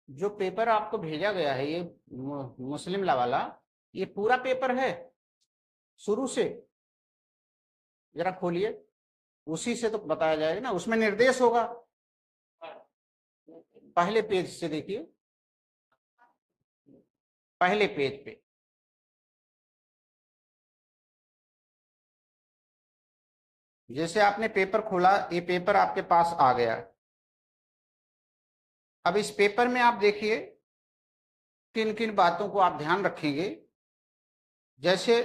जो पेपर आपको भेजा गया है ये मुस्लिम ला वाला, ये पूरा पेपर है शुरू से? जरा खोलिए, उसी से तो बताया जाएगा ना, उसमें निर्देश होगा। पहले पेज से देखिए, पहले पेज पे जैसे आपने पेपर खोला, ये पेपर आपके पास आ गया। अब इस पेपर में आप देखिए किन किन बातों को आप ध्यान रखेंगे। जैसे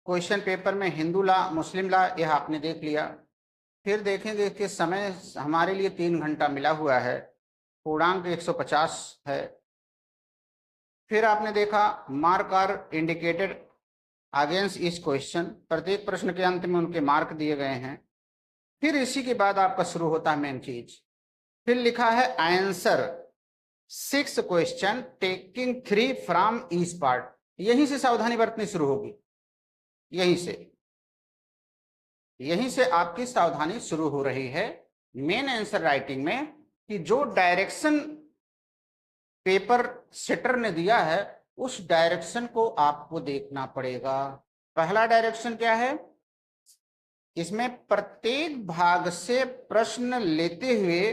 क्वेश्चन पेपर में हिंदू ला, मुस्लिम ला, यह आपने देख लिया। फिर देखेंगे कि समय हमारे लिए 3 घंटा मिला हुआ है, पूर्णांक 150 है। फिर आपने देखा मार्क आर इंडिकेटेड अगेंस्ट इस क्वेश्चन, प्रत्येक प्रश्न के अंत में उनके मार्क दिए गए हैं। फिर इसी के बाद आपका शुरू होता है मेन चीज। फिर लिखा है answer 6 question taking 3 from each part. यहीं से सावधानी बरतनी शुरू होगी, यहीं से आपकी सावधानी शुरू हो रही है मेन आंसर राइटिंग में, कि जो डायरेक्शन पेपर सेटर ने दिया है उस डायरेक्शन को आपको देखना पड़ेगा। पहला डायरेक्शन क्या है? इसमें प्रत्येक भाग से प्रश्न लेते हुए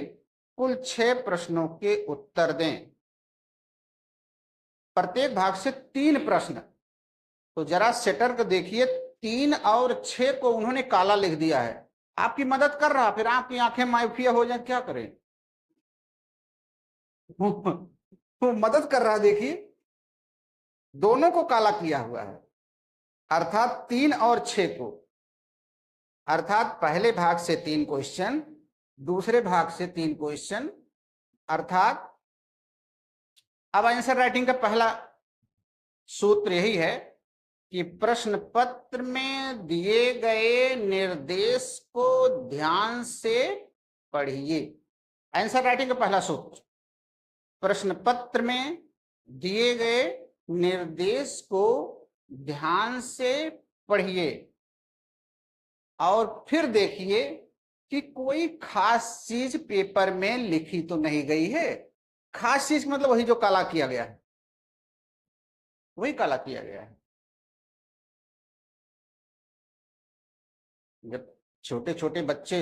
कुल 6 प्रश्नों के उत्तर दें। प्रत्येक भाग से 3 प्रश्न। तो जरा सेटर को देखिए, 3 और 6 को उन्होंने काला लिख दिया है। आपकी मदद कर रहा, फिर आपकी आंखें मायूफिया हो जाए, क्या करें? वो मदद कर रहा, देखिए दोनों को काला किया हुआ है, अर्थात 3 और 6 को। अर्थात पहले भाग से 3 क्वेश्चन, दूसरे भाग से 3 क्वेश्चन। अर्थात अब आंसर राइटिंग का पहला सूत्र यही है कि प्रश्न पत्र में दिए गए निर्देश को ध्यान से पढ़िए। आंसर राइटिंग का पहला सूत्र, प्रश्न पत्र में दिए गए निर्देश को ध्यान से पढ़िए और फिर देखिए कि कोई खास चीज पेपर में लिखी तो नहीं गई है। खास चीज मतलब वही जो काला किया गया है, वही काला किया गया है। जब छोटे छोटे बच्चे,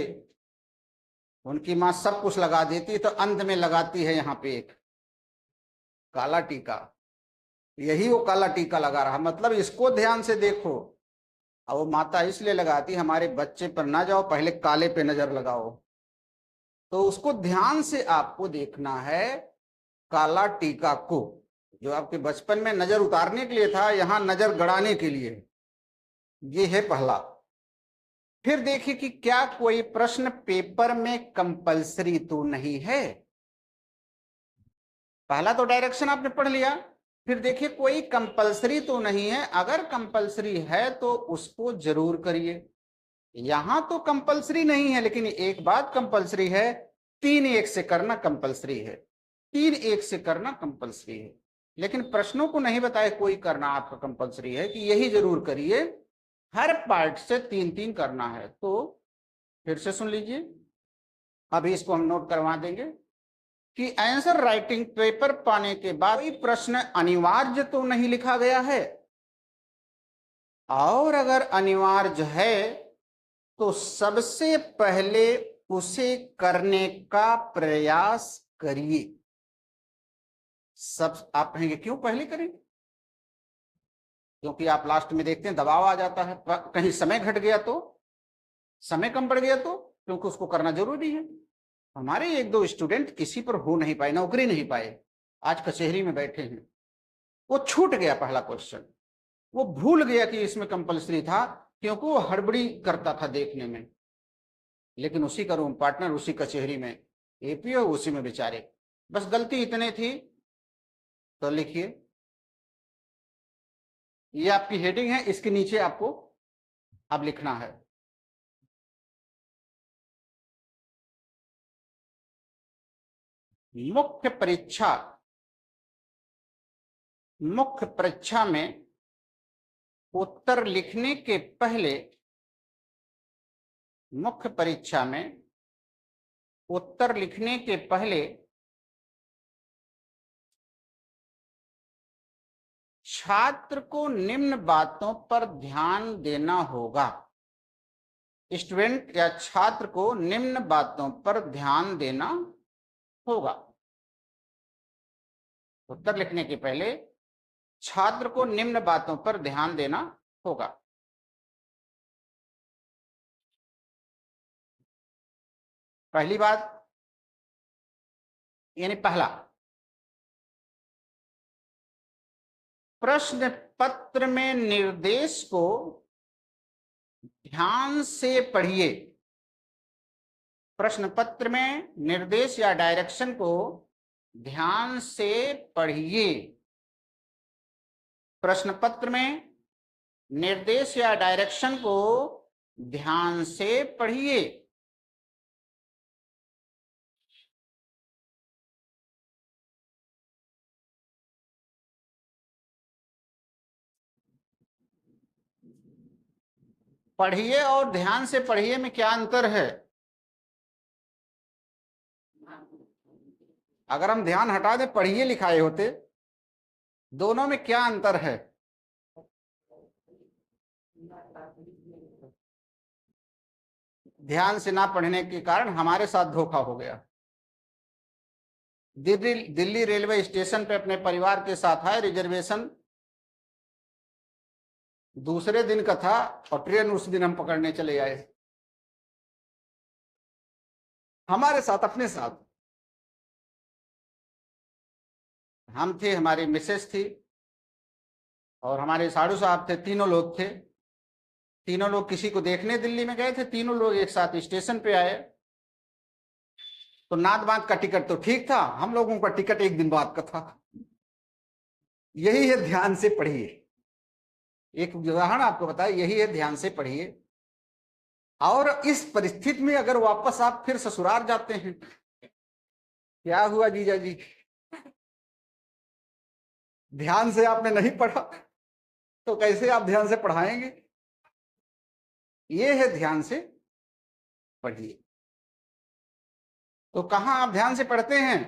उनकी मां सब कुछ लगा देती है तो अंत में लगाती है यहाँ पे एक काला टीका। यही वो काला टीका लगा रहा, मतलब इसको ध्यान से देखो। अब वो माता इसलिए लगाती हमारे बच्चे पर ना जाओ, पहले काले पे नजर लगाओ। तो उसको ध्यान से आपको देखना है, काला टीका को, जो आपके बचपन में नजर उतारने के लिए था, यहां नजर गड़ाने के लिए। ये है पहला। फिर देखिए कि क्या कोई प्रश्न पेपर में कंपलसरी तो नहीं है। पहला तो डायरेक्शन आपने पढ़ लिया, फिर देखिए कोई कंपलसरी तो नहीं है। अगर कंपलसरी है तो उसको जरूर करिए। यहां तो कंपलसरी नहीं है, लेकिन एक बात कंपलसरी है, 3-1 से करना कंपलसरी है। 3-1 से करना कंपलसरी है, लेकिन प्रश्नों को नहीं बताए कोई करना आपका कंपलसरी है कि यही जरूर करिए। हर पार्ट से 3-3 करना है। तो फिर से सुन लीजिए, अभी इसको हम नोट करवा देंगे कि आंसर राइटिंग पेपर पाने के बाद कोई प्रश्न अनिवार्य तो नहीं लिखा गया है, और अगर अनिवार्य है तो सबसे पहले उसे करने का प्रयास करिए। सब आप कहेंगे क्यों पहले करें? क्योंकि आप लास्ट में देखते हैं दबाव आ जाता है, कहीं समय घट गया तो, समय कम पड़ गया तो, क्योंकि उसको करना जरूरी है। हमारे 1-2 स्टूडेंट इसी पर हो नहीं पाए, नौकरी नहीं पाए, आज कचहरी में बैठे हैं। वो छूट गया पहला क्वेश्चन, वो भूल गया कि इसमें कंपलसरी था, क्योंकि वो हड़बड़ी करता था देखने में। लेकिन उसी का रूम पार्टनर उसी कचहरी में, एपीओ उसी में बेचारे, बस गलती इतने थी। तो लिखिए, ये आपकी हेडिंग है, इसके नीचे आपको अब लिखना है मुख्य परीक्षा। मुख्य परीक्षा में उत्तर लिखने के पहले, मुख्य परीक्षा में उत्तर लिखने के पहले छात्र को निम्न बातों पर ध्यान देना होगा। स्टूडेंट या छात्र को निम्न बातों पर ध्यान देना होगा। उत्तर लिखने के पहले छात्र को निम्न बातों पर ध्यान देना होगा। पहली बात यानी पहला, प्रश्न पत्र में निर्देश को ध्यान से पढ़िए। प्रश्न पत्र में निर्देश या डायरेक्शन को ध्यान से पढ़िए। प्रश्न पत्र में निर्देश या डायरेक्शन को ध्यान से पढ़िए। पढ़िए और ध्यान से पढ़िए में क्या अंतर है? अगर हम ध्यान हटा दें, पढ़िए लिखाए होते, दोनों में क्या अंतर है? ध्यान से ना पढ़ने के कारण हमारे साथ धोखा हो गया। दिल्ली रेलवे स्टेशन पे अपने परिवार के साथ आए, रिजर्वेशन दूसरे दिन का था और ट्रेन उस दिन हम पकड़ने चले आए। हमारे साथ, अपने साथ हम थे, हमारी मिसेस थी और हमारे साधु साहब थे। तीनों लोग थे। तीनों लोग किसी को देखने दिल्ली में गए थे। तीनों लोग एक साथ स्टेशन पे आए। तो नाथ बांध का टिकट तो ठीक था, हम लोगों का टिकट एक दिन बाद का था। यही है ध्यान से पढ़िए। एक उदाहरण आपको बताया, यही है ध्यान से पढ़िए। और इस परिस्थिति में अगर वापस आप फिर ससुराल जाते हैं, क्या हुआ जीजा जी, ध्यान से आपने नहीं पढ़ा तो कैसे आप ध्यान से पढ़ाएंगे? ये है ध्यान से पढ़िए। तो कहां आप ध्यान से पढ़ते हैं?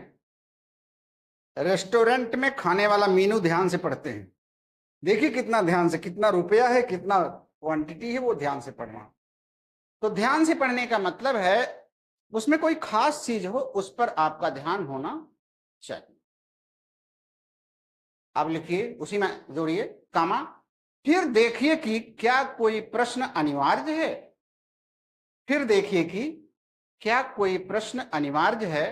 रेस्टोरेंट में खाने वाला मेनू ध्यान से पढ़ते हैं। देखिए कितना ध्यान से, कितना रुपया है, कितना क्वांटिटी है, वो ध्यान से पढ़ना। तो ध्यान से पढ़ने का मतलब है उसमें कोई खास चीज हो, उस पर आपका ध्यान होना चाहिए। आप लिखिए, उसी में जोड़िए कामा। फिर देखिए कि क्या कोई प्रश्न अनिवार्य है। फिर देखिए कि क्या कोई प्रश्न अनिवार्य है।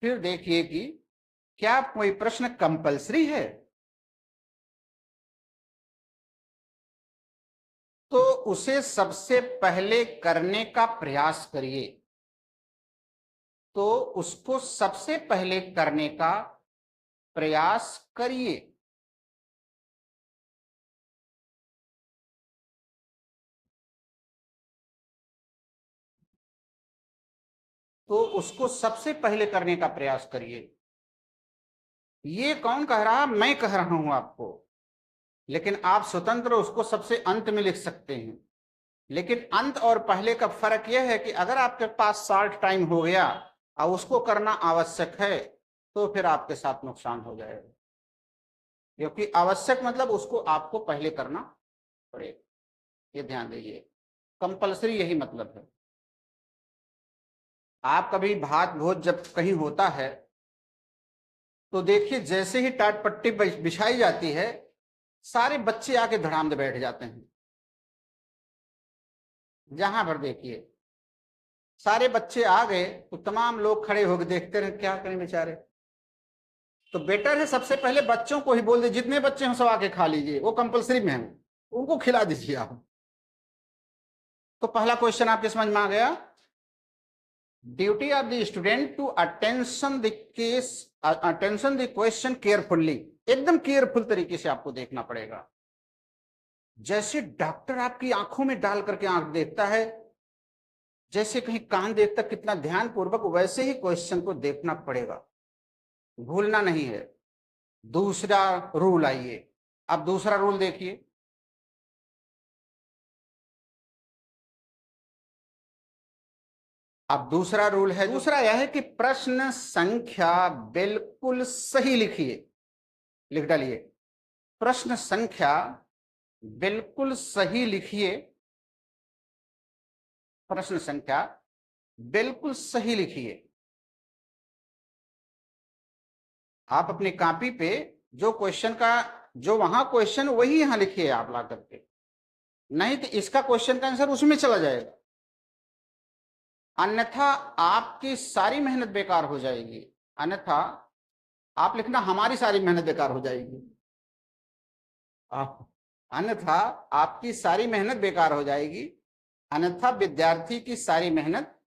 फिर देखिए कि क्या कोई प्रश्न कंपलसरी है। तो उसे सबसे पहले करने का प्रयास करिए। तो उसको सबसे पहले करने का प्रयास करिए। तो उसको सबसे पहले करने का प्रयास करिए। ये कौन कह रहा? मैं कह रहा हूं आपको। लेकिन आप स्वतंत्र उसको सबसे अंत में लिख सकते हैं। लेकिन अंत और पहले का फर्क यह है कि अगर आपके पास शॉर्ट टाइम हो गया और उसको करना आवश्यक है तो फिर आपके साथ नुकसान हो जाएगा। क्योंकि आवश्यक मतलब उसको आपको पहले करना पड़ेगा। ये ध्यान दीजिए, कंपलसरी यही मतलब है। आप कभी भात भोज जब कहीं होता है तो देखिए, जैसे ही टाट पट्टी बिछाई जाती है, सारे बच्चे आके धड़ाम से बैठ जाते हैं। जहां पर देखिए सारे बच्चे आ गए तो तमाम लोग खड़े होकर देखते रहे, क्या करें बेचारे। तो बेटर है सबसे पहले बच्चों को ही बोल दे, जितने बच्चे हैं सब आके खा लीजिए, वो कंपलसरी में है, उनको खिला दीजिए आप। तो पहला क्वेश्चन आपके समझ में आ गया। Duty of the student to attention the question carefully. एकदम केयरफुल तरीके से आपको देखना पड़ेगा। जैसे डॉक्टर आपकी आंखों में डाल करके आंख देखता है, जैसे कहीं कान देखता, कितना ध्यानपूर्वक, वैसे ही क्वेश्चन को देखना पड़ेगा, भूलना नहीं है। दूसरा रूल आइए। अब दूसरा रूल देखिए, अब दूसरा रूल है, दूसरा यह है कि प्रश्न संख्या बिल्कुल सही लिखिए, लिख डालिए, प्रश्न संख्या बिल्कुल सही लिखिए, प्रश्न संख्या बिल्कुल सही लिखिए। आप अपनी कॉपी पे जो क्वेश्चन का, जो वहां क्वेश्चन वही यहां लिखिए आप ला करके, नहीं तो इसका क्वेश्चन का आंसर उसमें चला जाएगा, अन्यथा आपकी सारी मेहनत बेकार हो जाएगी, अन्यथा आप लिखना हमारी सारी मेहनत बेकार हो जाएगी, अन्यथा आपकी सारी मेहनत बेकार हो जाएगी, अन्यथा विद्यार्थी की सारी मेहनत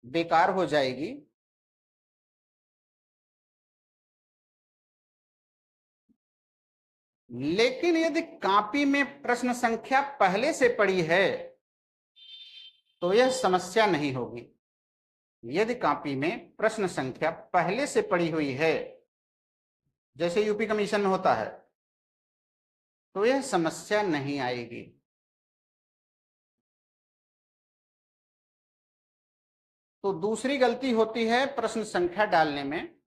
बेकार हो जाएगी। लेकिन यदि कॉपी में प्रश्न संख्या पहले से पड़ी है तो यह समस्या नहीं होगी। यदि कॉपी में प्रश्न संख्या पहले से पड़ी हुई है, जैसे यूपी कमीशन में होता है, तो यह समस्या नहीं आएगी। तो दूसरी गलती होती है प्रश्न संख्या डालने में,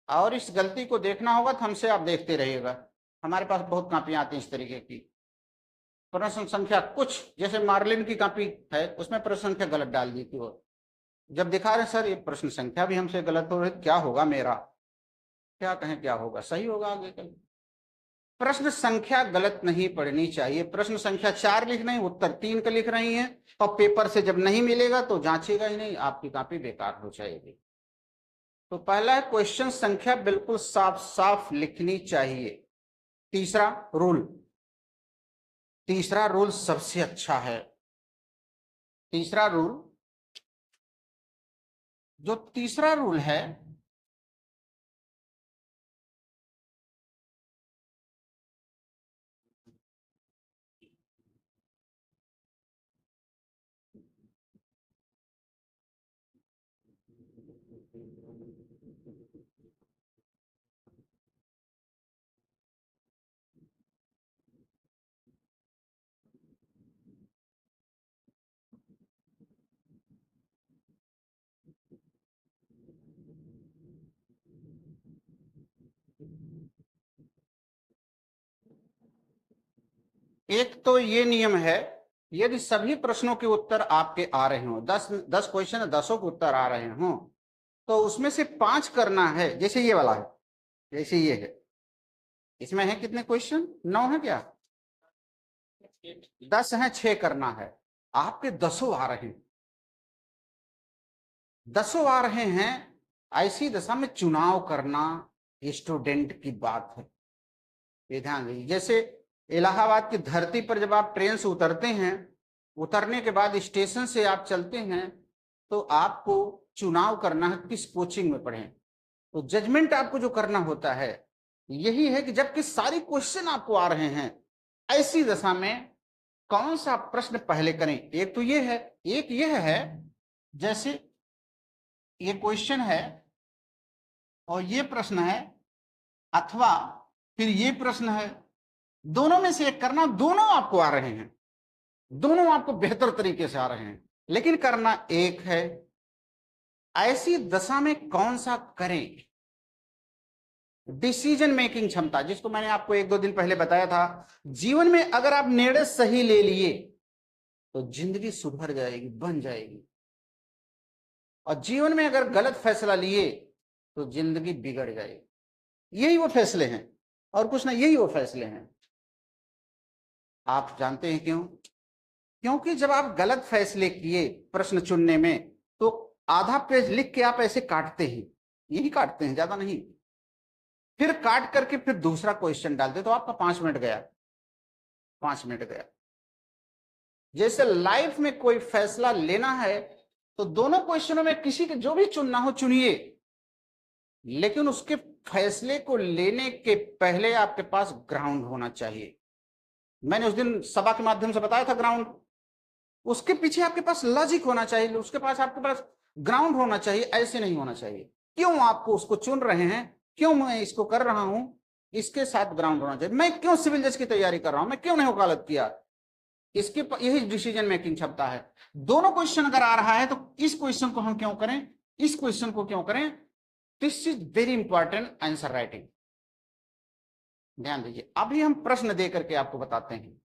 और इस गलती को देखना होगा तो हमसे आप देखते रहिएगा, हमारे पास बहुत कॉपियां आती हैं इस तरीके की। प्रश्न संख्या कुछ, जैसे मार्लिन की कॉपी है, उसमें प्रश्न संख्या गलत डाल दी थी, वो जब दिखा रहे सर ये प्रश्न संख्या भी हमसे गलत हो रही, क्या होगा मेरा, क्या कहें क्या होगा, सही होगा आगे कल। प्रश्न संख्या गलत नहीं पढ़नी चाहिए। प्रश्न संख्या 4 लिख रही, उत्तर 3 का लिख रही हैं, और पेपर से जब नहीं मिलेगा तो जांचेगा ही नहीं, आपकी कॉपी बेकार हो जाएगी। तो पहला है क्वेश्चन संख्या बिल्कुल साफ साफ लिखनी चाहिए। तीसरा रूल सबसे अच्छा है। तीसरा रूल है, एक तो ये नियम है, यदि सभी प्रश्नों के उत्तर आपके आ रहे हो, 10 क्वेश्चन है, 10 के उत्तर आ रहे हो, तो उसमें से 5 करना है। जैसे ये वाला है, जैसे ये है, इसमें है कितने क्वेश्चन, 9 है क्या, 10 है, 6 करना है। आपके 10 आ रहे हैं, 10 आ रहे हैं, ऐसी दशा में चुनाव करना स्टूडेंट की बात है, ये ध्यान दीजिए। जैसे इलाहाबाद की धरती पर जब आप ट्रेन से उतरते हैं, उतरने के बाद स्टेशन से आप चलते हैं, तो आपको चुनाव करना है किस कोचिंग में पढ़ें। तो जजमेंट आपको जो करना होता है यही है कि जबकि सारी क्वेश्चन आपको आ रहे हैं, ऐसी दशा में कौन सा प्रश्न पहले करें। एक तो ये है, एक यह है, जैसे ये क्वेश्चन है और ये प्रश्न है, अथवा फिर ये प्रश्न है, दोनों में से एक करना। दोनों आपको आ रहे हैं, दोनों आपको बेहतर तरीके से आ रहे हैं, लेकिन करना एक है। ऐसी दशा में कौन सा करें। डिसीजन मेकिंग क्षमता, जिसको मैंने आपको 1-2 दिन पहले बताया था, जीवन में अगर आप निर्णय सही ले लिए तो जिंदगी सुधर जाएगी, बन जाएगी, और जीवन में अगर गलत फैसला लिए तो जिंदगी बिगड़ जाएगी। यही वो फैसले हैं और कुछ ना, यही वो फैसले हैं। आप जानते हैं क्यों? क्योंकि जब आप गलत फैसले किए प्रश्न चुनने में, तो आधा पेज लिख के आप ऐसे काटते हैं, यही काटते हैं, ज्यादा नहीं, फिर काट करके फिर दूसरा क्वेश्चन डालते, तो आपका 5 मिनट गया, 5 मिनट गया। जैसे लाइफ में कोई फैसला लेना है तो दोनों क्वेश्चनों में किसी के जो भी चुनना हो चुनिए, लेकिन उसके फैसले को लेने के पहले आपके पास ग्राउंड होना चाहिए। मैंने उस दिन सभा के माध्यम से बताया था ग्राउंड, उसके पीछे आपके पास लॉजिक होना चाहिए, उसके पास आपके पास ग्राउंड होना चाहिए। ऐसे नहीं होना चाहिए, क्यों आपको उसको चुन रहे हैं, क्यों मैं इसको कर रहा हूं, इसके साथ ग्राउंड होना चाहिए। मैं क्यों सिविल जज की तैयारी कर रहा हूं, मैं क्यों नहीं वकालत किया, इसके यही डिसीजन मेकिंग क्षमता है। दोनों क्वेश्चन अगर आ रहा है तो इस क्वेश्चन को हम क्यों करें, इस क्वेश्चन को क्यों करें। This is very important answer writing. ध्यान दीजिए, अभी हम प्रश्न दे करके आपको बताते हैं,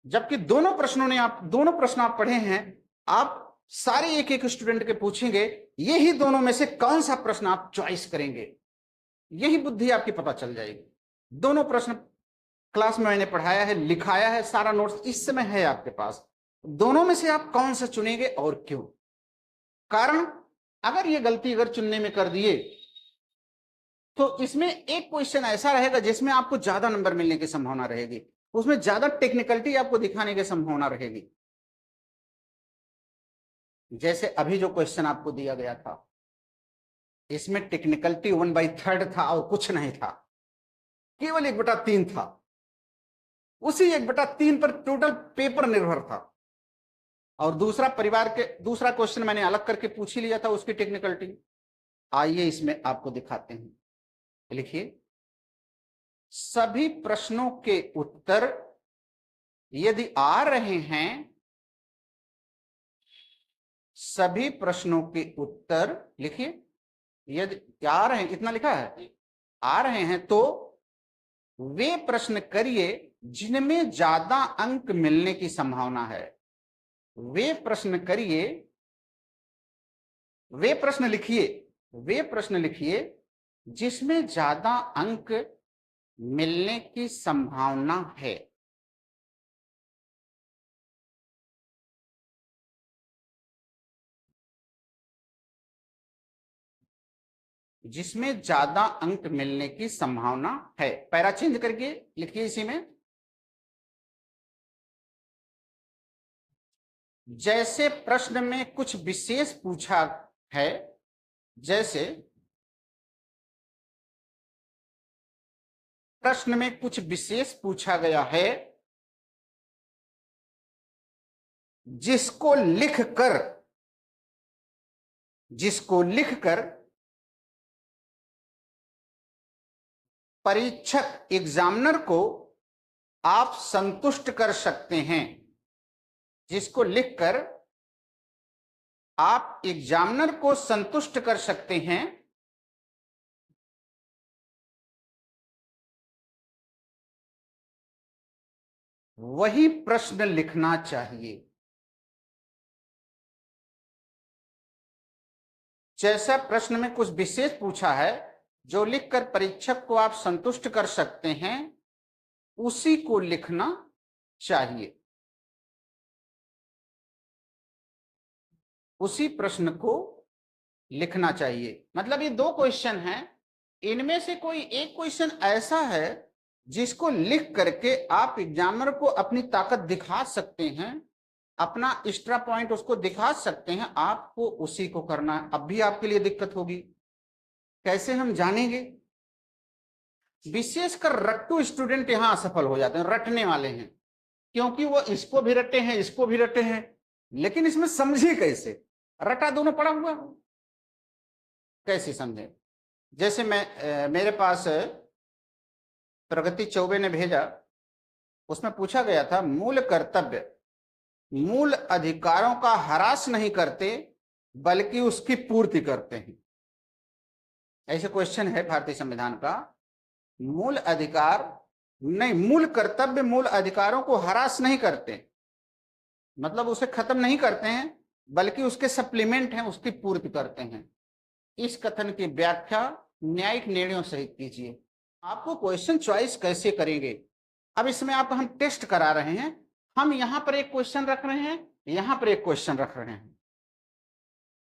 जबकि दोनों प्रश्न आप पढ़े हैं, आप सारे एक एक स्टूडेंट के पूछेंगे, यही दोनों में से कौन सा प्रश्न आप चॉइस करेंगे, यही बुद्धि आपकी पता चल जाएगी। दोनों प्रश्न क्लास में मैंने पढ़ाया है, लिखाया है, सारा नोट्स इस समय है आपके पास। दोनों में से आप कौन सा चुनेंगे और क्यों। कारण अगर ये गलती अगर चुनने में कर दिए तो इसमें एक क्वेश्चन ऐसा रहेगा जिसमें आपको ज्यादा नंबर मिलने की संभावना रहेगी, उसमें ज्यादा टेक्निकलिटी आपको दिखाने की संभावना रहेगी। जैसे अभी जो क्वेश्चन आपको दिया गया था, इसमें टेक्निकलिटी 1/3 था और कुछ नहीं था, केवल 1/3 था। उसी 1/3 पर टोटल पेपर निर्भर था। और दूसरा दूसरा क्वेश्चन मैंने अलग करके पूछ ही लिया था, उसकी टेक्निकलिटी। आइए इसमें आपको दिखाते हैं। लिखिए, सभी प्रश्नों के उत्तर यदि आ रहे हैं, सभी प्रश्नों के उत्तर लिखिए, यदि आ रहे हैं, इतना लिखा है, आ रहे हैं तो वे प्रश्न करिए जिनमें ज्यादा अंक मिलने की संभावना है। वे प्रश्न करिए, वे प्रश्न लिखिए जिसमें ज्यादा अंक मिलने की संभावना है। जिसमें ज्यादा अंक मिलने की संभावना है। पैरा चेंज करके लिखिए इसी में, जैसे प्रश्न में कुछ विशेष पूछा है, जैसे प्रश्न में कुछ विशेष पूछा गया है, जिसको लिखकर परीक्षक एग्जामिनर को आप संतुष्ट कर सकते हैं। जिसको लिखकर आप एग्जामिनर को संतुष्ट कर सकते हैं, वही प्रश्न लिखना चाहिए। जैसा प्रश्न में कुछ विशेष पूछा है जो लिखकर परीक्षक को आप संतुष्ट कर सकते हैं, उसी को लिखना चाहिए। उसी प्रश्न को लिखना चाहिए। मतलब ये दो क्वेश्चन हैं, इनमें से कोई एक क्वेश्चन ऐसा है जिसको लिख करके आप एग्जामिनर को अपनी ताकत दिखा सकते हैं, अपना एक्स्ट्रा पॉइंट उसको दिखा सकते हैं, आपको उसी को करना है। अब भी आपके लिए दिक्कत होगी, कैसे हम जानेंगे। विशेषकर रट्टू स्टूडेंट यहां असफल हो जाते हैं, रटने वाले हैं, क्योंकि वो इसको भी रटे हैं, इसको भी रटे हैं, लेकिन इसमें समझे कैसे, रटा दोनों पड़ा हुआ, कैसे समझे। जैसे मेरे पास प्रगति चौबे ने भेजा, उसमें पूछा गया था, मूल कर्तव्य मूल अधिकारों का ह्रास नहीं करते बल्कि उसकी पूर्ति करते हैं। ऐसे क्वेश्चन है भारतीय संविधान का। मूल अधिकार नहीं, मूल कर्तव्य मूल अधिकारों को ह्रास नहीं करते, मतलब उसे खत्म नहीं करते हैं, बल्कि उसके सप्लीमेंट हैं, उसकी पूर्ति करते हैं। इस कथन की व्याख्या न्यायिक निर्णयों सहित कीजिए। आपको क्वेश्चन चॉइस कैसे करेंगे, अब इसमें आपको हम टेस्ट करा रहे हैं। हम यहां पर एक क्वेश्चन रख रहे हैं, यहां पर एक क्वेश्चन रख रहे हैं,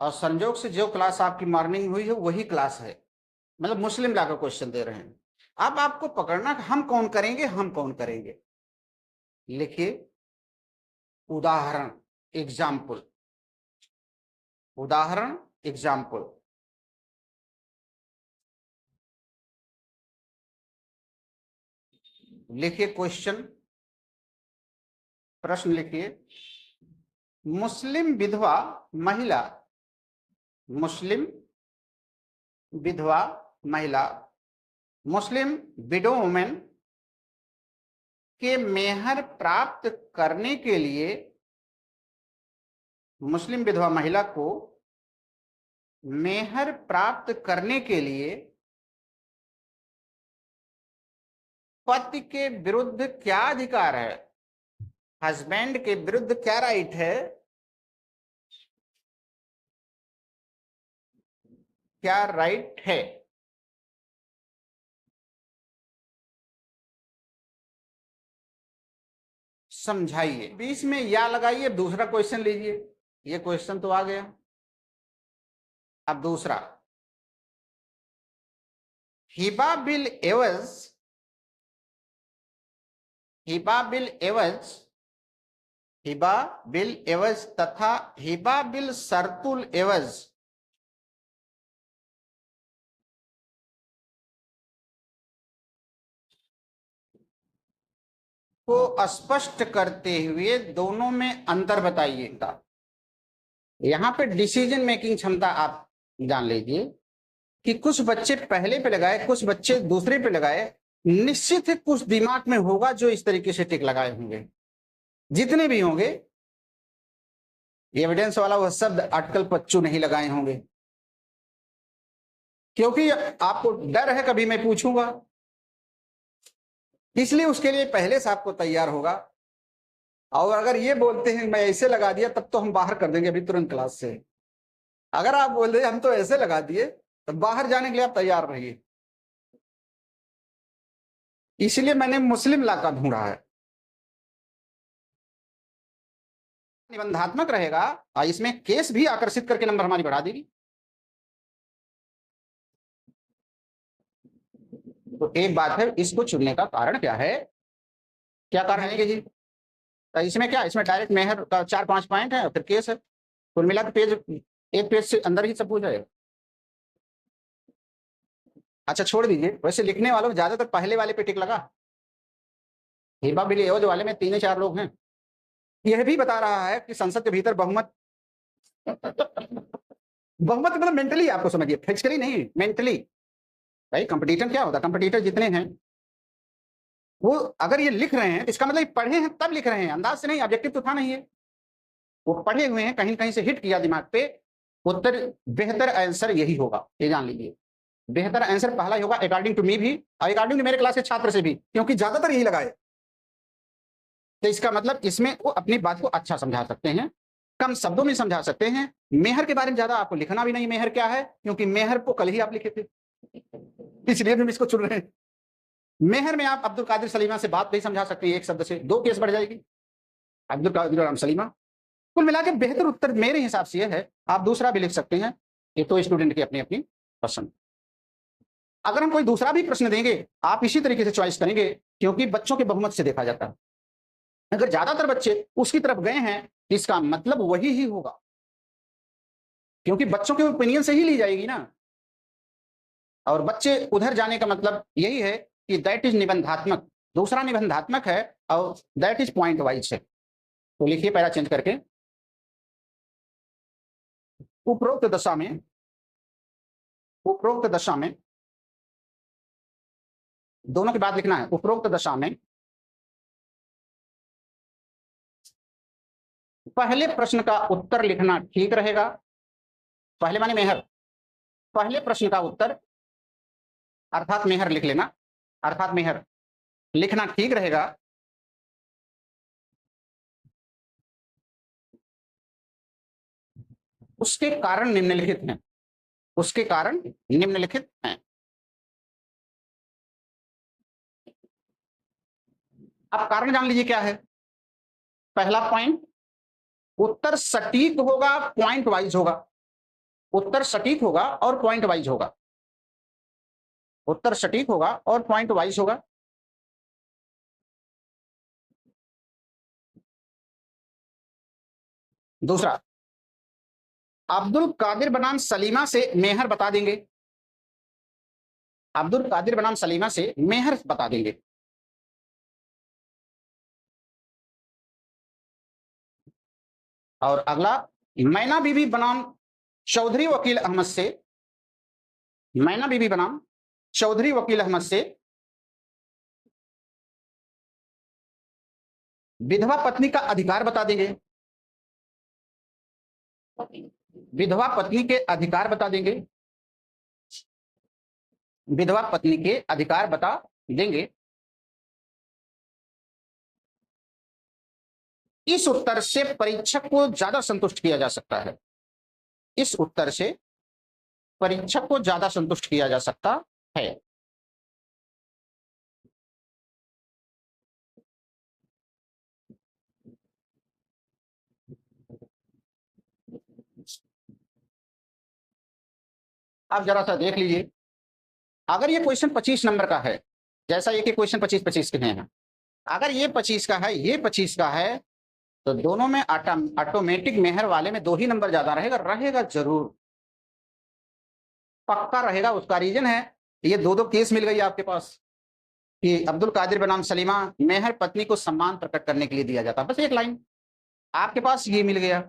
और संयोग से जो क्लास आपकी मॉर्निंग हुई है वही क्लास है, मतलब मुस्लिम लॉ का क्वेश्चन दे रहे हैं। अब आपको पकड़ना हम कौन करेंगे। लिखिए, उदाहरण एग्जाम्पल, लिखिए क्वेश्चन, प्रश्न लिखिए, मुस्लिम विधवा महिला मुस्लिम विडो वुमेन कि मेहर प्राप्त करने के लिए मुस्लिम विधवा महिला को मेहर प्राप्त करने के लिए पति के विरुद्ध क्या अधिकार है, हस्बैंड के विरुद्ध क्या राइट है, क्या राइट है। समझाइए। बीच में या लगाइए, दूसरा क्वेश्चन लीजिए। ये क्वेश्चन तो आ गया। अब दूसरा, हिबा बिल एवज, हिबा बिल एवज, हिबा बिल एवज तथा हिबा बिल शर्तुल एवज को स्पष्ट करते हुए दोनों में अंतर बताइएगा। यहां पे डिसीजन मेकिंग क्षमता आप जान लीजिए कि कुछ बच्चे पहले पे लगाए, कुछ बच्चे दूसरे पे लगाए। निश्चित है कुछ दिमाग में होगा जो इस तरीके से टिक लगाए होंगे। जितने भी होंगे, एविडेंस वाला वह शब्द अटकल पच्चू नहीं लगाए होंगे, क्योंकि आपको डर है कभी मैं पूछूंगा, इसलिए उसके लिए पहले से आपको तैयार होगा। और अगर ये बोलते हैं मैं ऐसे लगा दिया, तब तो हम बाहर कर देंगे अभी तुरंत क्लास से। अगर आप बोल रहे हम तो ऐसे लगा दिए, तो बाहर जाने के लिए आप तैयार रहिए। इसलिए मैंने मुस्लिम इलाका ढूंढा है। निबंधात्मक रहेगा और इसमें केस भी आकर्षित करके नंबर हमारी बढ़ा देगी। तो एक बात है, इसको चुनने का कारण क्या है, क्या कारण है कि जी इसमें क्या, इसमें डायरेक्ट मेहर का 4-5 पॉइंट है, फिर केस है। कुल मिला के पेज, एक पेज से अंदर ही सब पूछ जाएगा। अच्छा छोड़ दीजिए, वैसे लिखने वालों ज्यादातर पहले वाले पे टिक लगा। हिबा बिल एवज वाले में 3-4 लोग हैं। यह भी बता रहा है कि संसद के भीतर बहुमत बहुमत मतलब मेंटली आपको समझिए, फिजिकली नहीं, मेंटली। भाई कंपटीटर क्या होता है, कंपटीटर जितने हैं वो अगर ये लिख रहे हैं तो इसका मतलब पढ़े हैं तब लिख रहे हैं, अंदाज से नहीं, ऑब्जेक्टिव तो था नहीं है। वो पढ़े हुए हैं, कहीं कहीं से हिट किया दिमाग पे, उत्तर बेहतर आंसर यही होगा, ये जान लीजिए। बेहतर आंसर पहला ही होगा अकॉर्डिंग टू मी भी, और अकॉर्डिंग टू मेरे क्लास के छात्र से भी, क्योंकि ज्यादातर यही लगाए। तो इसका मतलब इसमें वो अपनी बात को अच्छा समझा सकते हैं, कम शब्दों में समझा सकते हैं। मेहर के बारे में ज्यादा आपको लिखना भी नहीं, मेहर क्या है, क्योंकि मेहर को कल ही आप लिखे थे, इसलिए हम इसको चुन रहे हैं। मेहर में आप अब्दुल कादिर सलीमा से बात नहीं समझा सकते, एक शब्द से 2 केस बढ़ जाएगी। अब्दुल कादिर सलीमा। कुल मिला के बेहतर उत्तर मेरे हिसाब से यह है, आप दूसरा भी लिख सकते हैं, ये तो स्टूडेंट की अपनी अपनी पसंद। अगर हम कोई दूसरा भी प्रश्न देंगे, आप इसी तरीके से चॉइस करेंगे, क्योंकि बच्चों के बहुमत से देखा जाता है। अगर ज्यादातर बच्चे उसकी तरफ गए हैं, इसका मतलब वही ही होगा, क्योंकि बच्चों के ओपिनियन से ही ली जाएगी ना। और बच्चे उधर जाने का मतलब यही है कि दैट इज निबंधात्मक, दूसरा निबंधात्मक है और दैट इज पॉइंट वाइज है। तो लिखिए पैरा चेंज करके, उपरोक्त दशा में, उपरोक्त दशा में, दोनों की बात लिखना है। उपरोक्त दशा में पहले प्रश्न का उत्तर लिखना ठीक रहेगा। पहले माने मेहर, पहले प्रश्न का उत्तर अर्थात मेहर लिख लेना, अर्थात मेहर लिखना ठीक रहेगा। उसके कारण निम्नलिखित हैं, उसके कारण निम्नलिखित हैं। अब कारण जान लीजिए क्या है। पहला पॉइंट, उत्तर सटीक होगा, पॉइंट वाइज होगा। उत्तर सटीक होगा और पॉइंट वाइज होगा, उत्तर सटीक होगा और पॉइंट वाइज होगा। दूसरा, अब्दुल कादिर बनाम सलीमा से मेहर बता देंगे, अब्दुल कादिर बनाम सलीमा से मेहर बता देंगे। और अगला, मैना बीबी बनाम चौधरी वकील अहमद से, मैना बीबी बनाम चौधरी वकील अहमद से विधवा पत्नी का अधिकार बता देंगे, विधवा पत्नी के अधिकार बता देंगे, विधवा पत्नी के अधिकार बता देंगे। इस उत्तर से परीक्षक को ज्यादा संतुष्ट किया जा सकता है, इस उत्तर से परीक्षक को ज्यादा संतुष्ट किया जा सकता है। आप जरा सा देख लीजिए, अगर ये क्वेश्चन 25 नंबर का है, जैसा ये कि क्वेश्चन 25-25 के हैं, अगर ये 25 का है, ये 25 का है, तो दोनों में ऑटोमेटिक मेहर वाले में 2 ही नंबर ज्यादा रहेगा, रहेगा जरूर, पक्का रहेगा। उसका रीजन है ये 2-2 केस मिल गई आपके पास कि अब्दुल कादिर बनाम सलीमा, मेहर पत्नी को सम्मान प्रकट करने के लिए दिया जाता, बस एक लाइन आपके पास ये मिल गया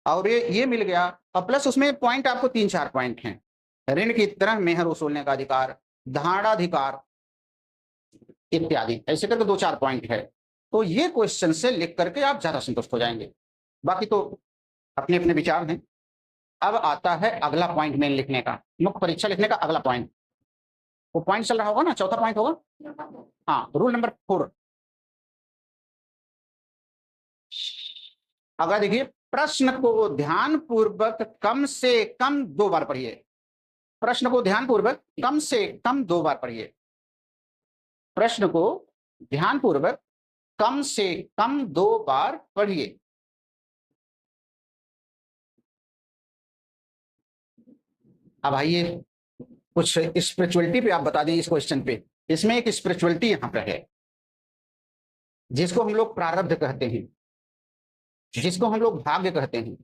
और ये मिल गया, और प्लस उसमें पॉइंट आपको 3-4 पॉइंट हैं। ऋण की तरह मेहर वसूलने का अधिकार, धारणाधिकार इत्यादि, ऐसे करके 2-4 पॉइंट है। तो ये क्वेश्चन से लिख करके आप ज्यादा संतुष्ट हो जाएंगे, बाकी तो अपने अपने विचार हैं। अब आता है अगला पॉइंट मेन लिखने का, मुख्य परीक्षा लिखने का अगला पॉइंट। वो पॉइंट चल रहा होगा ना, चौथा पॉइंट होगा। हाँ, रूल नंबर 4। अगर देखिए, प्रश्न को ध्यानपूर्वक कम से कम 2 बार पढ़िए, प्रश्न को ध्यानपूर्वक कम से कम 2 बार पढ़िए, प्रश्न को ध्यानपूर्वक कम से कम 2 बार पढ़िए। अब आइए कुछ स्पिरिचुअलिटी पे आप बता दें इस क्वेश्चन पे। इसमें एक स्पिरिचुअलिटी यहां पर है जिसको हम लोग प्रारब्ध कहते हैं, जिसको हम लोग भाग्य कहते हैं।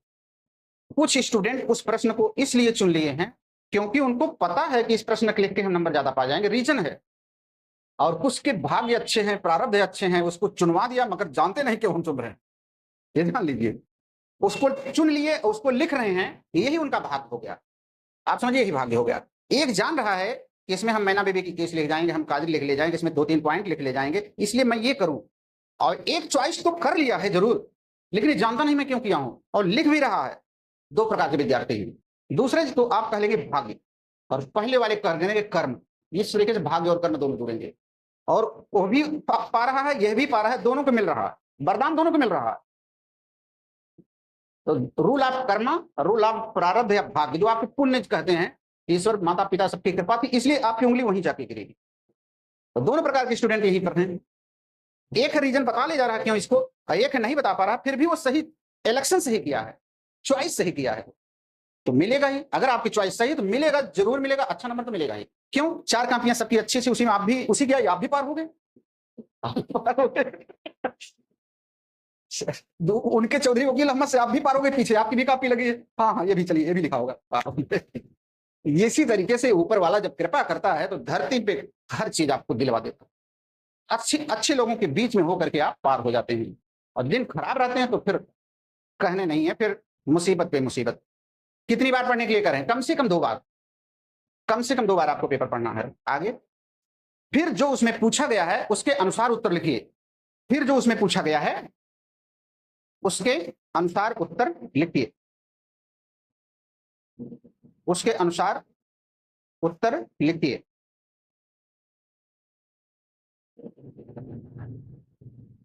कुछ स्टूडेंट उस प्रश्न को इसलिए चुन लिए हैं क्योंकि उनको पता है कि इस प्रश्न को लिख के हम नंबर ज्यादा पा जाएंगे, रीजन है। और कुछ के भाग्य अच्छे हैं, प्रारब्ध अच्छे हैं, उसको चुनवा दिया मगर जानते नहीं क्यों हम चुन रहे हैं, ये ध्यान लीजिए। उसको चुन लिए, उसको लिख रहे हैं, यही उनका भाग्य हो गया। आप समझिए यही भाग्य हो गया। एक जान रहा है कि इसमें हम मैना बेबी की केस लिख जाएंगे, हम कादिर लिख ले जाएंगे, इसमें 2-3 पॉइंट लिख ले जाएंगे, इसलिए मैं ये करूं। और एक चॉइस तो कर लिया है जरूर, लेकिन जानता नहीं मैं क्यों किया हूं, और लिख भी रहा है। 2 प्रकार के विद्यार्थी हैं। दूसरे तो आप कह लेंगे भाग्य, और पहले वाले कह देंगे कर्म। इस तरीके से भाग्य और कर्म दोनों जुड़ेंगे, और वो भी पा रहा है, यह भी पा रहा है, दोनों को मिल रहा है, वरदान दोनों को मिल रहा है। तो रूल ऑफ कर्म, रूल ऑफ प्रारब्ध या भाग्य, जो आपके पुण्य कहते हैं, ईश्वर माता पिता सबकी कृपा थी, इसलिए आपकी उंगली वहीं जाके गिरेगी। तो दोनों प्रकार के स्टूडेंट यही करते हैं। एक रीजन बता ले जा रहा है क्यों इसको, एक नहीं बता पा रहा, फिर भी वो सही इलेक्शन सही किया है, चॉइस सही किया है, तो मिलेगा ही। अगर आपकी चॉइस सही है तो मिलेगा, जरूर मिलेगा, अच्छा नंबर तो मिलेगा ही। क्यों? 4 कापियां सबकी अच्छी सी, उसी में आप भी, उसी की आप भी पार हो गए। उनके चौधरी वकील अहमद से आप भी पार हो गए, पीछे आपकी भी कापी लगी है। हाँ हाँ, ये भी चलिए, ये भी लिखा होगा। इसी तरीके से ऊपर वाला जब कृपा करता है तो धरती पे हर चीज आपको दिलवा देता है। अच्छे लोगों के बीच में होकर के आप पार हो जाते हैं, और दिन खराब रहते हैं तो फिर कहने नहीं है, फिर मुसीबत पे मुसीबत। कितनी बार पढ़ने के लिए करें? कम से कम 2 बार, कम से कम 2 बार आपको पेपर पढ़ना है। आगे फिर जो उसमें पूछा गया है उसके अनुसार उत्तर लिखिए, फिर जो उसमें पूछा गया है उसके अनुसार उत्तर लिखिए, उसके अनुसार उत्तर लिखिए।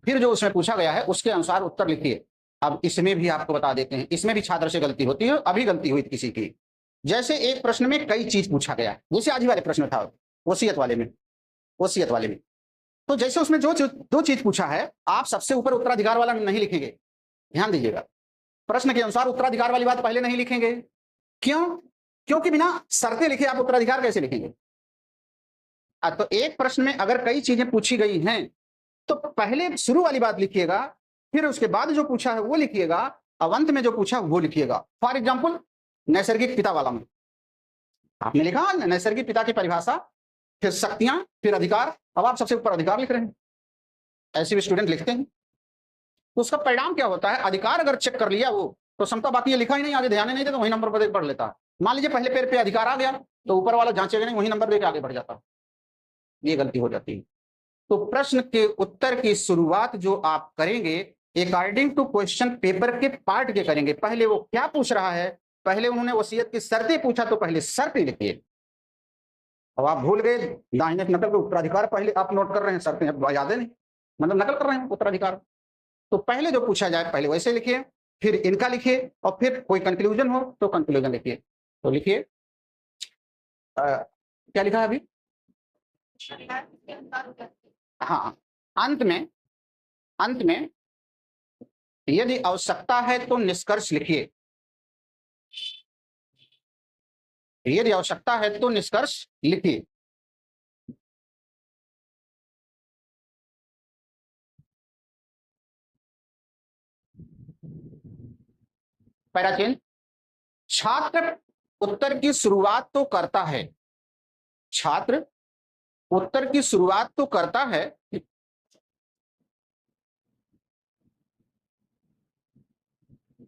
फिर जो उसमें पूछा गया है उसके अनुसार उत्तर लिखिए। अब इसमें भी आपको बता देते हैं, इसमें भी छात्र से गलती होती है, अभी गलती हुई किसी की। जैसे एक प्रश्न में कई चीज पूछा गया, जैसे आज ही वाले प्रश्न था वसीयत वाले में, वसीयत वाले में, तो जैसे उसमें जो 2 चीज पूछा है, आप सबसे ऊपर उत्तराधिकार वाला नहीं लिखेंगे, ध्यान दीजिएगा। प्रश्न के अनुसार उत्तराधिकार वाली बात पहले नहीं लिखेंगे। क्यों? क्योंकि बिना शर्तें लिखे आप उत्तराधिकार कैसे लिखेंगे? तो एक प्रश्न में अगर कई चीजें पूछी गई हैं तो पहले शुरू वाली बात लिखिएगा, फिर उसके बाद जो पूछा है वो लिखिएगा, अवंत में जो पूछा वो लिखिएगा। फॉर एग्जाम्पल नैसर्गिक पिता वाला में आपने लिखा नैसर्गिक पिता की परिभाषा, फिर शक्तियां, फिर अधिकार, अब आप सबसे ऊपर अधिकार लिख रहे हैं। ऐसे भी स्टूडेंट लिखते हैं, तो उसका परिणाम क्या होता है? अधिकार अगर चेक कर लिया वो, तो समता बाकी ये लिखा ही नहीं, आगे ध्यान ही नहीं देता, वही नंबर पर पढ़ लेता है। मान लीजिए पहले पेड़ पे अधिकार आ गया तो ऊपर वाला जांचेगा नहीं, वही नंबर देके आगे बढ़ जाता, ये गलती हो जाती है। तो प्रश्न के उत्तर की शुरुआत जो आप करेंगे अकॉर्डिंग टू क्वेश्चन पेपर के पार्ट के करेंगे। पहले वो क्या पूछ रहा है, पहले उन्होंने वसीयत की शर्तें पूछा तो पहले शर्त लिखिए। अब आप भूल गए दाहिने नकल के उत्तराधिकार, पहले आप नोट कर रहे हैं, शर्तें याद है नहीं, मतलब नकल कर रहे हैं उत्तराधिकार। तो पहले जो पूछा जाए पहले वैसे लिखिए, फिर इनका लिखिए, और फिर कोई कंक्लूजन हो तो कंक्लूजन लिखिए। तो लिखिए क्या लिखा है अभी? हाँ, अंत में यदि आवश्यकता है तो निष्कर्ष लिखिए, यदि आवश्यकता है तो निष्कर्ष लिखिए। पैराचेन, छात्र उत्तर की शुरुआत तो करता है, छात्र उत्तर की शुरुआत तो करता है,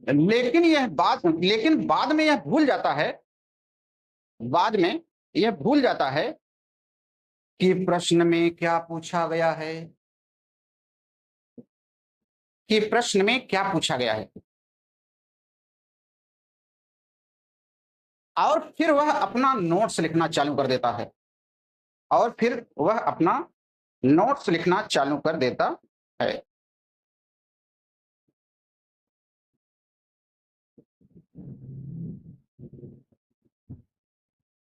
लेकिन बाद में यह भूल जाता है, बाद में यह भूल जाता है कि प्रश्न में क्या पूछा गया है, कि प्रश्न में क्या पूछा गया है, और फिर वह अपना नोट्स लिखना चालू कर देता है, और फिर वह अपना नोट्स लिखना चालू कर देता है।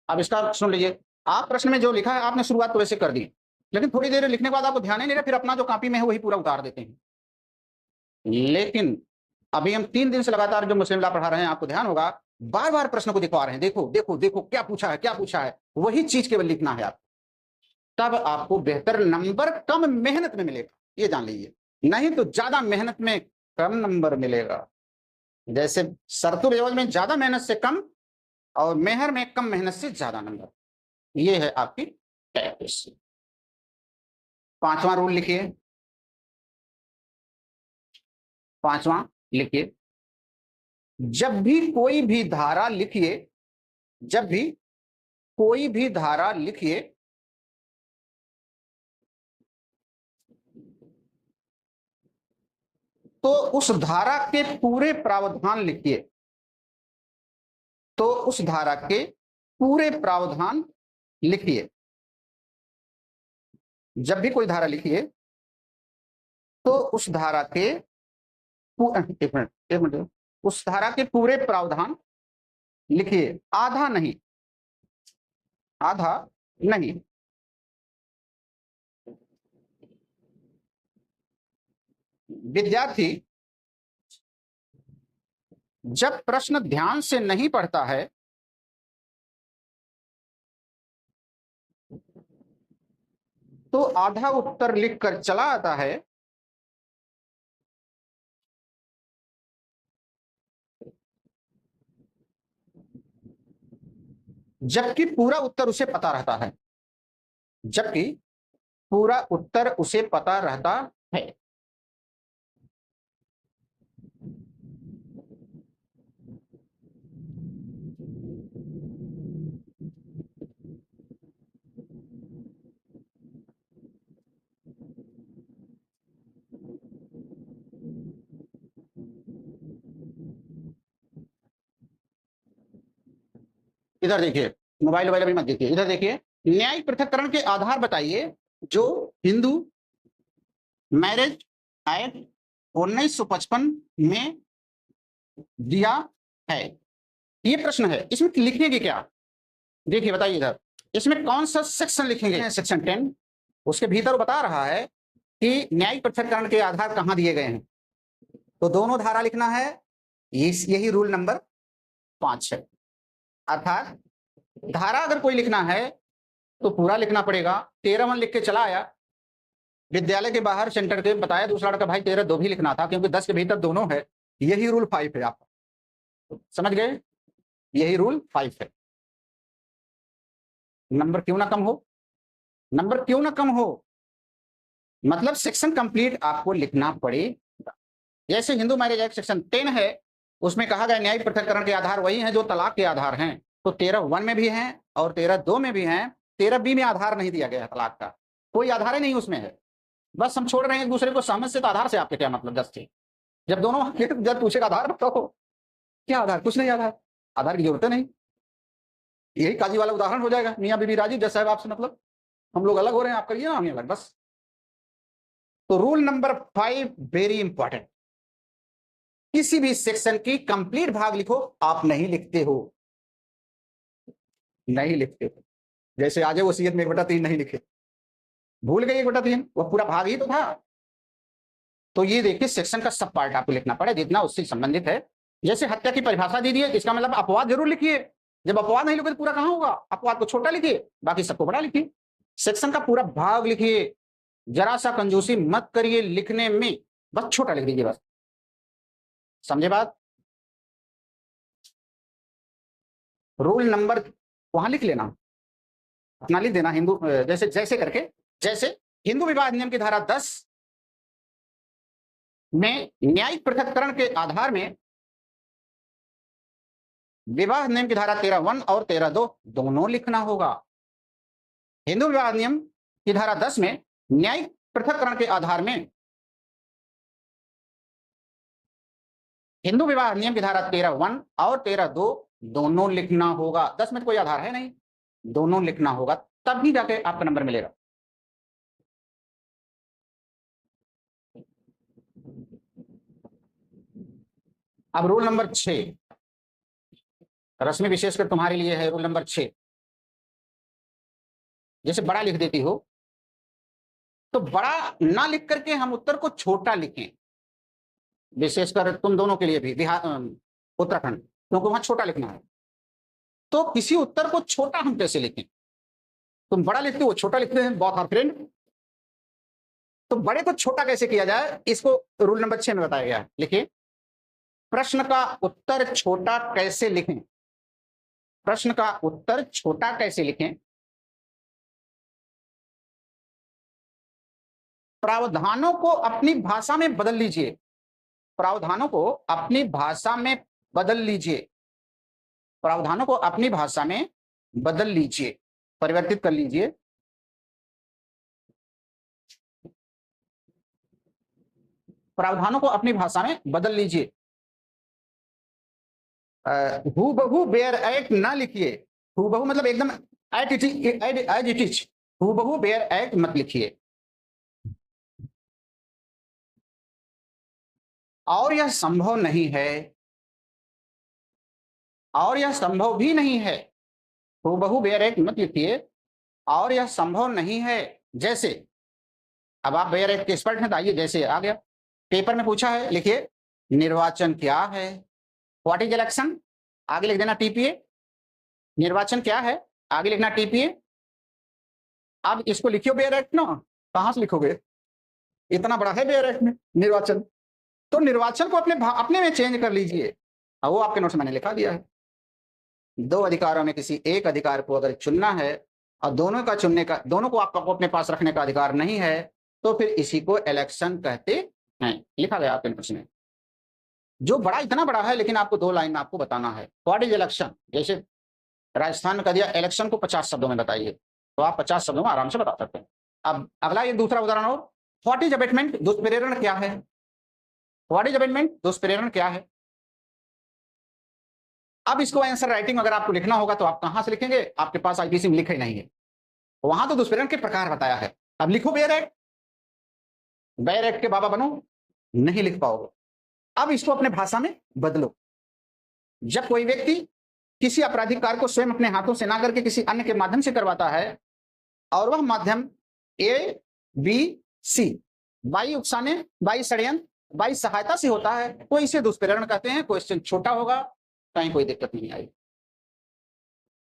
अब इसका सुन लीजिए, आप प्रश्न में जो लिखा है आपने शुरुआत तो वैसे कर दी, लेकिन थोड़ी देर लिखने के बाद आपको ध्यान ही नहीं रहा, फिर अपना जो कॉपी में है वही पूरा उतार देते हैं। लेकिन अभी हम 3 दिन से लगातार जो मुस्लिम लॉ पढ़ा रहे हैं, आपको ध्यान होगा बार बार प्रश्न को दिखवा रहे हैं, देखो देखो देखो क्या पूछा है, क्या पूछा है, वही चीज केवल लिखना है आप, तब आपको बेहतर नंबर कम मेहनत में मिलेगा, ये जान लीजिए। नहीं तो ज्यादा मेहनत में कम नंबर मिलेगा। जैसे शर्तुल एवज में ज्यादा मेहनत से कम, और मेहर में कम मेहनत से ज्यादा नंबर, ये है आपकी प्रैक्टिस। 5वां रूल लिखिए, 5वां लिखिए, जब भी कोई भी धारा लिखिए, जब भी कोई भी धारा लिखिए तो उस धारा के पूरे प्रावधान लिखिए, तो उस धारा के पूरे प्रावधान लिखिए। जब भी कोई धारा लिखिए तो उस धारा के एक मिनट, उस धारा के पूरे प्रावधान लिखिए, आधा नहीं, आधा नहीं। विद्यार्थी जब प्रश्न ध्यान से नहीं पढ़ता है तो आधा उत्तर लिखकर चला आता है, जबकि पूरा उत्तर उसे पता रहता है, जबकि पूरा उत्तर उसे पता रहता है। इधर देखिए, मोबाइल वोबाइल अभी मत देखिए, इधर देखिए, न्यायिक पृथक्करण के आधार बताइए जो हिंदू मैरिज एक्ट 1955 में दिया है। ये प्रश्न है, इसमें लिखेंगे क्या? देखिए बताइए इधर, इसमें कौन सा सेक्शन लिखेंगे? सेक्शन 10, उसके भीतर वो बता रहा है कि न्यायिक पृथक्करण के आधार कहां दिए गए हैं, तो दोनों धारा लिखना है, यही रूल नंबर 5 है। अर्थात धारा अगर कोई लिखना है तो पूरा लिखना पड़ेगा। 13 लिख के चला आया, विद्यालय के बाहर सेंटर के बताया दूसरा लड़का, भाई 13 2 भी लिखना था क्योंकि 10 के भीतर दोनों है, यही रूल 5 है। आप समझ गए, यही रूल 5 है। नंबर क्यों ना कम हो, नंबर क्यों ना कम हो, मतलब सेक्शन कंप्लीट आपको लिखना पड़ेगा। जैसे हिंदू मैरिज एक्ट सेक्शन 10 है, उसमें कहा गया न्यायिक पृथक्करण के आधार वही हैं जो तलाक के आधार हैं, तो 13(1) में भी हैं और 13(2) में भी हैं। 13(b) में आधार नहीं दिया गया है, तलाक का कोई आधार ही नहीं उसमें है, बस हम छोड़ रहे हैं एक दूसरे को समझ से, तो आधार से आपके क्या मतलब? जस्ट जब दोनों जब पूछेगा आधार बताओ, क्या आधार, कुछ नहीं आधार, आधार की जरूरत नहीं। यही काजी वाला उदाहरण हो जाएगा, मियां बीबी राजी, जज साहब आपसे मतलब, हम लोग अलग हो रहे हैं, आप करिए ना, हम अलग, बस। तो रूल नंबर 5 वेरी इंपॉर्टेंट, किसी भी सेक्शन की कंप्लीट भाग लिखो, आप नहीं लिखते हो, नहीं लिखते हो। जैसे आज वसीयत में 1/3 नहीं लिखे, भूल गए 1/3, वह पूरा भाग ही तो था। तो ये देखिए सेक्शन का सब पार्ट आपको लिखना पड़े जितना उससे संबंधित है। जैसे हत्या की परिभाषा दी है, इसका मतलब अपवाद जरूर लिखिए, जब अपवाद नहीं लिखोगे तो पूरा कहां होगा, अपवाद को छोटा लिखिए, बाकी सबको बड़ा लिखिए। सेक्शन का पूरा भाग लिखिए, जरा सा कंजूसी मत करिए लिखने में, बस छोटा लिख दीजिए, बस, समझे बात। रूल नंबर वहां लिख लेना, अपना लिख देना, हिंदू जैसे जैसे करके, जैसे हिंदू विवाह अधिनियम की धारा 10 में न्यायिक पृथक्करण के आधार में विवाह नियम की धारा 13(1) और 13(2) दोनों लिखना होगा। हिंदू विवाह अधिनियम की धारा 10 में न्यायिक पृथक्करण के आधार में हिंदू विवाह अधिनियम की धारा 13(1) और 13(2) दोनों लिखना होगा। 10 में तो कोई आधार है नहीं, दोनों लिखना होगा, तभी जाके आपका नंबर मिलेगा। अब रूल नंबर 6 रश्मि विशेषकर तुम्हारे लिए है, रूल नंबर 6। जैसे बड़ा लिख देती हो तो बड़ा ना लिख करके हम उत्तर को छोटा लिखें, विशेषकर तुम दोनों के लिए भी, बिहार उत्तराखंड, क्योंकि वहां छोटा लिखना है। तो किसी उत्तर को छोटा हम कैसे लिखें, तुम बड़ा लिखते हो छोटा लिखते हैं, बहुत आर फ्रेंड। तो बड़े को छोटा कैसे किया जाए, इसको रूल नंबर 6 में बताया गया है। लिखिए, प्रश्न का उत्तर छोटा कैसे लिखें, प्रश्न का उत्तर छोटा कैसे लिखें। प्रावधानों को अपनी भाषा में बदल लीजिए, प्रावधानों को अपनी भाषा में बदल लीजिए, प्रावधानों को अपनी भाषा में बदल लीजिए, परिवर्तित कर लीजिए। प्रावधानों को अपनी भाषा में बदल लीजिए। हूबहू बेयर एक्ट ना लिखिए, हूबहू मतलब एकदम एज इट इज, हूबहू बेयर एक्ट मत लिखिए। और यह संभव नहीं है, और यह संभव भी नहीं है, हूबहू बेयर एक्ट मत लिखिए, और यह संभव नहीं है। जैसे अब आप बेयर एक्ट के एक्सपर्ट हैं, तो आइए, जैसे आ गया पेपर में पूछा है, लिखिए निर्वाचन क्या है, व्हाट इज इलेक्शन, आगे लिख देना टीपीए। निर्वाचन क्या है, आगे लिखना टीपीए। अब इसको लिखियो बेयर एक्ट ना, कहां से लिखोगे, इतना बड़ा है बेयर एक्ट में निर्वाचन। तो निर्वाचन को अपने में चेंज कर लीजिए, और वो आपके नोट्स में मैंने लिखा दिया है। 2 अधिकारों में किसी एक अधिकार को अगर चुनना है और दोनों का चुनने का, दोनों को आपको अपने पास रखने का अधिकार नहीं है, तो फिर इसी को इलेक्शन कहते हैं, लिखा गया आपके नोट्स में। जो बड़ा इतना बड़ा है, लेकिन आपको 2 लाइन में आपको बताना है व्हाट इज इलेक्शन। जैसे राजस्थान में कह दिया इलेक्शन को 50 शब्दों में बताइए, तो आप 50 शब्दों में आराम से बता सकते हैं। अब अगला एक दूसरा उदाहरण और, व्हाट इज अबेटमेंट, दुष्प्रेरण क्या है, व्हाट इज अबेटमेंट, दुष्प्रेरण क्या है। अब इसको आंसर राइटिंग अगर आपको लिखना होगा तो आप कहां से लिखेंगे, आपके पास आईपीसी में लिखा ही नहीं है, वहां तो दुष्प्रेरण के प्रकार बताया है। अब लिखो बेयर एक्ट, बेयर एक्ट के बाबा बनो, नहीं लिख पाओगे। अब इसको अपने भाषा में बदलो। जब कोई व्यक्ति किसी आपराधिक कार्य को स्वयं अपने हाथों से ना करके किसी अन्य के माध्यम से करवाता है, और वह माध्यम ए बी सी बाई उकसाने, बाई षड्यंत्र, बाई सहायता से होता है, तो इसे दुष्प्रेरण कहते हैं। क्वेश्चन छोटा होगा, कहीं कोई दिक्कत नहीं आएगी।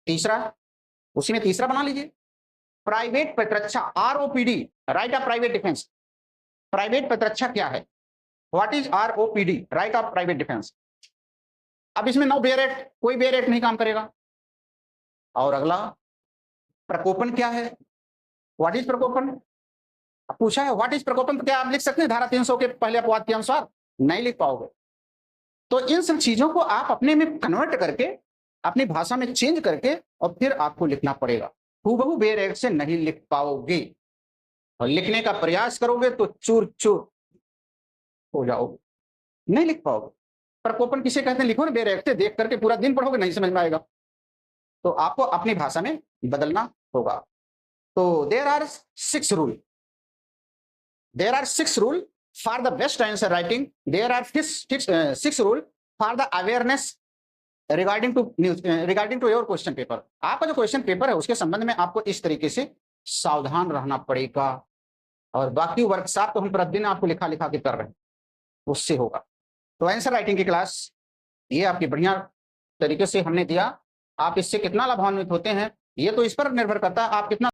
तीसरा, उसी में तीसरा बना लीजिए, प्राइवेट प्रतिरक्षा, ROPD, right of private defence. Private प्रतिरक्षा क्या है, what is ROPD, right of private defence. अब इसमें नो बेयर एक्ट, कोई बेयर एक्ट नहीं काम करेगा। और अगला, प्रकोपन क्या है, व्हाट इज प्रकोपन। पूछा है व्हाट इज प्रकोपन, तो क्या आप लिख सकते हैं धारा 300 के पहले अपवाद के अनुसार, नहीं लिख पाओगे। तो इन सब चीजों को आप अपने में कन्वर्ट करके, अपनी भाषा में चेंज करके, और फिर आपको लिखना पड़ेगा। हूबहू बेयर एक्ट से नहीं लिख पाओगे, और लिखने का प्रयास करोगे तो चूर चूर हो जाओगे। नहीं लिख पाओगे। प्रकोपन किसे कहते हैं, लिखो ना, बेरेखते देख करके पूरा दिन पढ़ोगे नहीं समझ में आएगा। तो आपको अपनी भाषा में बदलना होगा। तो there are 6 rule, there are 6 rule for the best answer writing, there are 6 rule for the awareness regarding to your question paper. आपका जो क्वेश्चन पेपर है उसके संबंध में आपको इस तरीके से सावधान रहना पड़ेगा। और बाकी वर्कशॉप तो हम प्रतिदिन आपको लिखा लिखा के कर रहे हैं, उससे होगा। तो आंसर राइटिंग की क्लास ये आपकी बढ़िया तरीके से हमने दिया। आप इससे कितना लाभान्वित होते हैं ये तो इस पर निर्भर करता है आप कितना